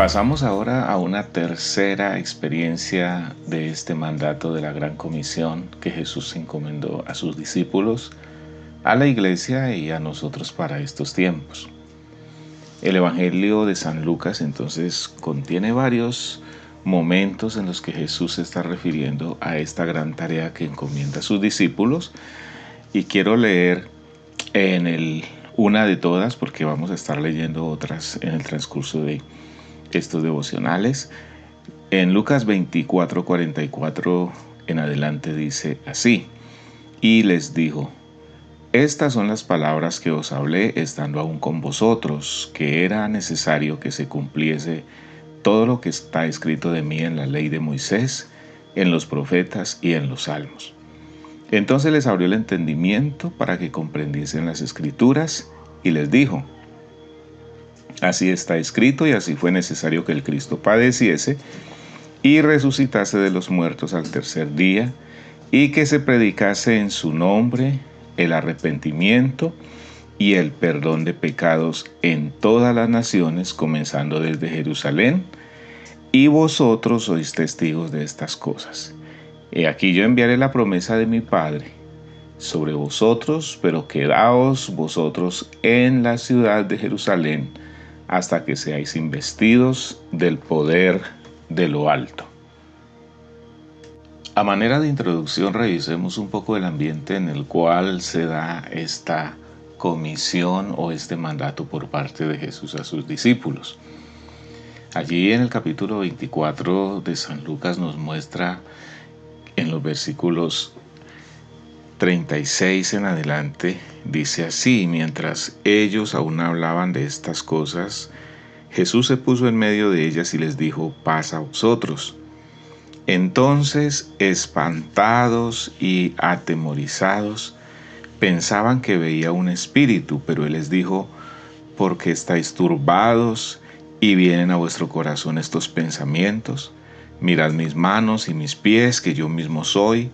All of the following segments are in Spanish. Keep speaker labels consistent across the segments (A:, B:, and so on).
A: Pasamos ahora a una tercera experiencia de este mandato de la Gran Comisión que Jesús encomendó a sus discípulos, a la iglesia y a nosotros para estos tiempos. El Evangelio de San Lucas entonces contiene varios momentos en los que Jesús se está refiriendo a esta gran tarea que encomienda a sus discípulos, y quiero leer una de todas porque vamos a estar leyendo otras en el transcurso de estos devocionales. En Lucas 24:44 en adelante dice así: y les dijo: estas son las palabras que os hablé estando aún con vosotros, que era necesario que se cumpliese todo lo que está escrito de mí en la ley de Moisés, en los profetas y en los salmos. Entonces les abrió el entendimiento para que comprendiesen las escrituras, y les dijo: así está escrito, y así fue necesario que el Cristo padeciese y resucitase de los muertos al tercer día, y que se predicase en su nombre el arrepentimiento y el perdón de pecados en todas las naciones, comenzando desde Jerusalén, y vosotros sois testigos de estas cosas. He aquí yo enviaré la promesa de mi Padre sobre vosotros, pero quedaos vosotros en la ciudad de Jerusalén hasta que seáis investidos del poder de lo alto. A manera de introducción, revisemos un poco el ambiente en el cual se da esta comisión o este mandato por parte de Jesús a sus discípulos. Allí en el capítulo 24 de San Lucas nos muestra en los versículos 36 en adelante, dice así: mientras ellos aún hablaban de estas cosas, Jesús se puso en medio de ellas y les dijo: paz a vosotros. Entonces, espantados y atemorizados, pensaban que veía un espíritu, pero él les dijo: ¿por qué estáis turbados y vienen a vuestro corazón estos pensamientos? Mirad mis manos y mis pies, que yo mismo soy.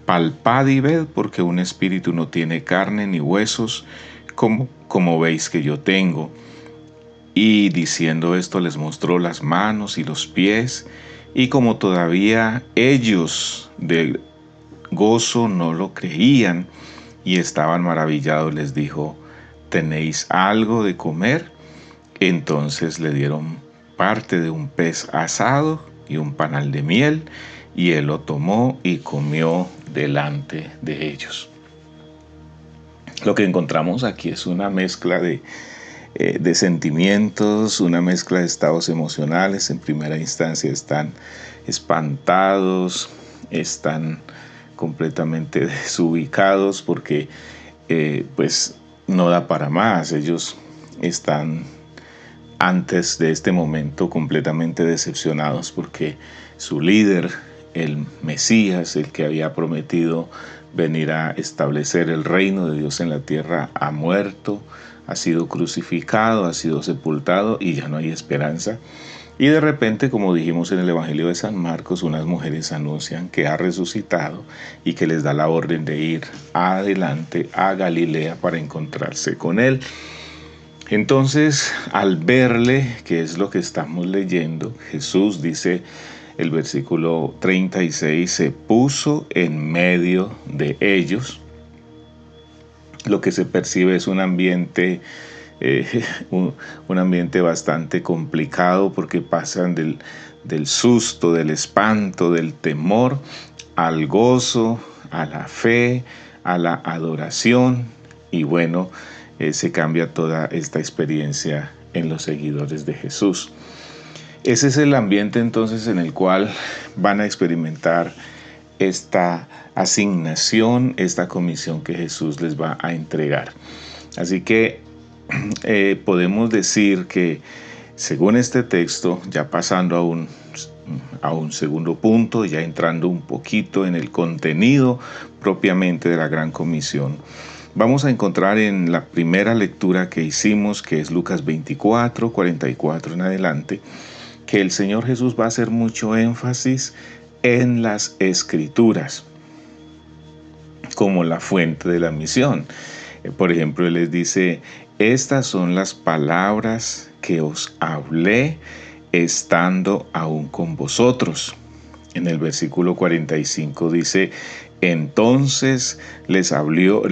A: Palpad y ved, porque un espíritu no tiene carne ni huesos, como veis que yo tengo. Y diciendo esto les mostró las manos y los pies, y como todavía ellos de gozo no lo creían y estaban maravillados, les dijo: ¿tenéis algo de comer? Entonces le dieron parte de un pez asado y un panal de miel, y él lo tomó y comió delante de ellos. Lo que encontramos aquí es una mezcla de sentimientos, una mezcla de estados emocionales. En primera instancia están espantados, están completamente desubicados porque pues no da para más. Ellos están antes de este momento completamente decepcionados porque su líder, el Mesías, el que había prometido venir a establecer el reino de Dios en la tierra, ha muerto, ha sido crucificado, ha sido sepultado y ya no hay esperanza. Y de repente, como dijimos en el Evangelio de San Marcos, unas mujeres anuncian que ha resucitado y que les da la orden de ir adelante a Galilea para encontrarse con él. Entonces, al verle, que es lo que estamos leyendo, Jesús, dice el versículo 36, se puso en medio de ellos. Lo que se percibe es un ambiente bastante complicado, porque pasan del susto, del espanto, del temor, al gozo, a la fe, a la adoración, y bueno, se cambia toda esta experiencia en los seguidores de Jesús. Ese es el ambiente entonces en el cual van a experimentar esta asignación, esta comisión que Jesús les va a entregar. Así que podemos decir que, según este texto, ya pasando a un segundo punto, ya entrando un poquito en el contenido propiamente de la Gran Comisión, vamos a encontrar en la primera lectura que hicimos, que es Lucas 24:44 en adelante, que el Señor Jesús va a hacer mucho énfasis en las Escrituras como la fuente de la misión. Por ejemplo, Él les dice: estas son las palabras que os hablé estando aún con vosotros. En el versículo 45 dice, entonces les abrió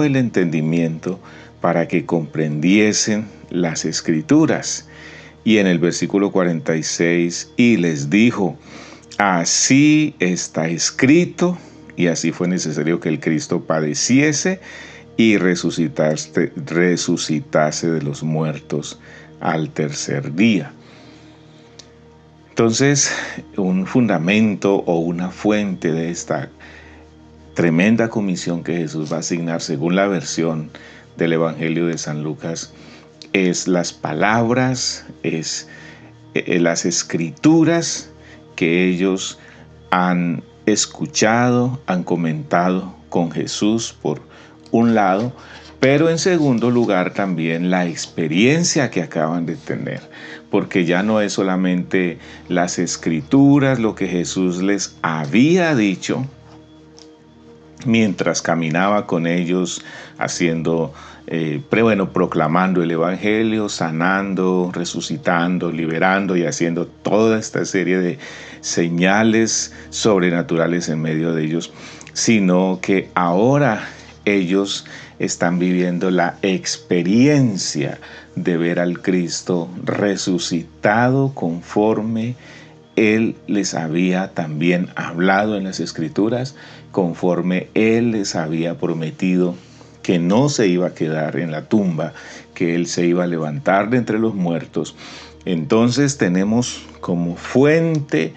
A: el entendimiento para que comprendiesen las Escrituras. Y en el versículo 46, y les dijo, así está escrito, y así fue necesario que el Cristo padeciese y resucitase de los muertos al tercer día. Entonces, un fundamento o una fuente de esta tremenda comisión que Jesús va a asignar, según la versión del Evangelio de San Lucas, es las palabras, es las escrituras que ellos han escuchado, han comentado con Jesús por un lado, pero en segundo lugar también la experiencia que acaban de tener, porque ya no es solamente las escrituras, lo que Jesús les había dicho mientras caminaba con ellos haciendo, proclamando el Evangelio, sanando, resucitando, liberando y haciendo toda esta serie de señales sobrenaturales en medio de ellos, sino que ahora ellos están viviendo la experiencia de ver al Cristo resucitado conforme Él les había también hablado en las Escrituras, conforme Él les había prometido que no se iba a quedar en la tumba, que Él se iba a levantar de entre los muertos. Entonces tenemos como fuente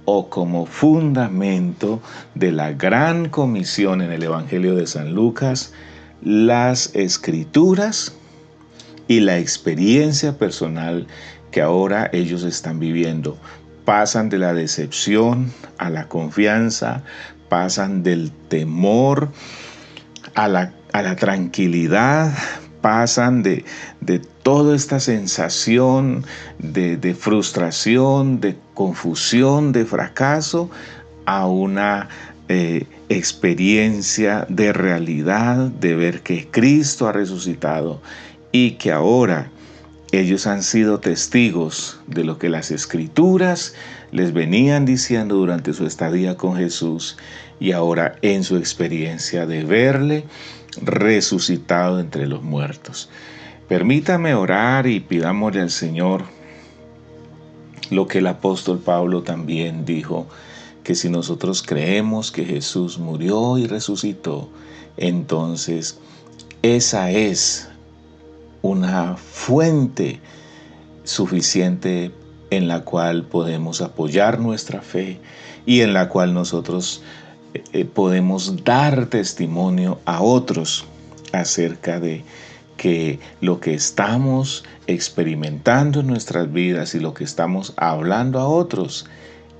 A: o como fundamento de la gran comisión en el Evangelio de San Lucas, las Escrituras y la experiencia personal que ahora ellos están viviendo. Pasan de la decepción a la confianza, pasan del temor a la tranquilidad, pasan de toda esta sensación de frustración, de confusión, de fracaso, a una experiencia de realidad, de ver que Cristo ha resucitado y que ahora ellos han sido testigos de lo que las Escrituras les venían diciendo durante su estadía con Jesús y ahora en su experiencia de verle resucitado entre los muertos. Permítame orar y pidámosle al Señor lo que el apóstol Pablo también dijo, que si nosotros creemos que Jesús murió y resucitó, entonces esa es una fuente suficiente en la cual podemos apoyar nuestra fe y en la cual nosotros podemos dar testimonio a otros acerca de que lo que estamos experimentando en nuestras vidas y lo que estamos hablando a otros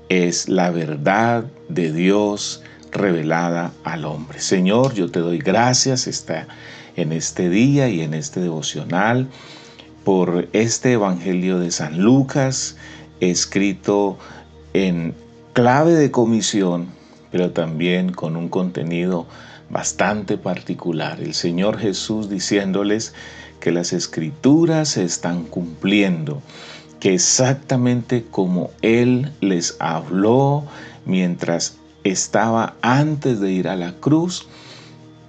A: es la verdad de Dios revelada al hombre. Señor, yo te doy gracias en este día y en este devocional por este Evangelio de San Lucas, escrito en clave de comisión, pero también con un contenido bastante particular. El Señor Jesús diciéndoles que las Escrituras se están cumpliendo, que exactamente como Él les habló mientras estaba antes de ir a la cruz,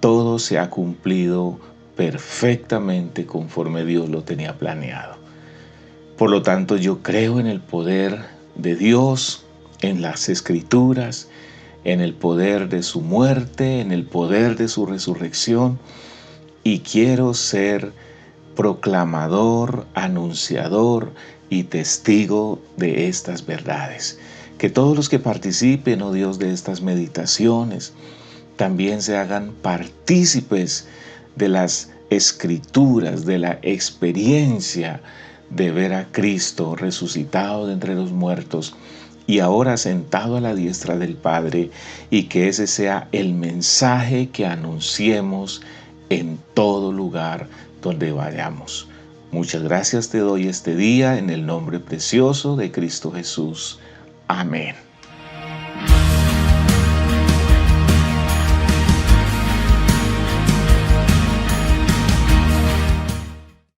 A: todo se ha cumplido perfectamente conforme Dios lo tenía planeado. Por lo tanto, yo creo en el poder de Dios, en las Escrituras, en el poder de su muerte, en el poder de su resurrección, y quiero ser proclamador, anunciador y testigo de estas verdades. Que todos los que participen, oh Dios, de estas meditaciones, también se hagan partícipes de las Escrituras, de la experiencia de ver a Cristo resucitado de entre los muertos y ahora sentado a la diestra del Padre, y que ese sea el mensaje que anunciemos en todo lugar donde vayamos. Muchas gracias te doy este día en el nombre precioso de Cristo Jesús. Amén.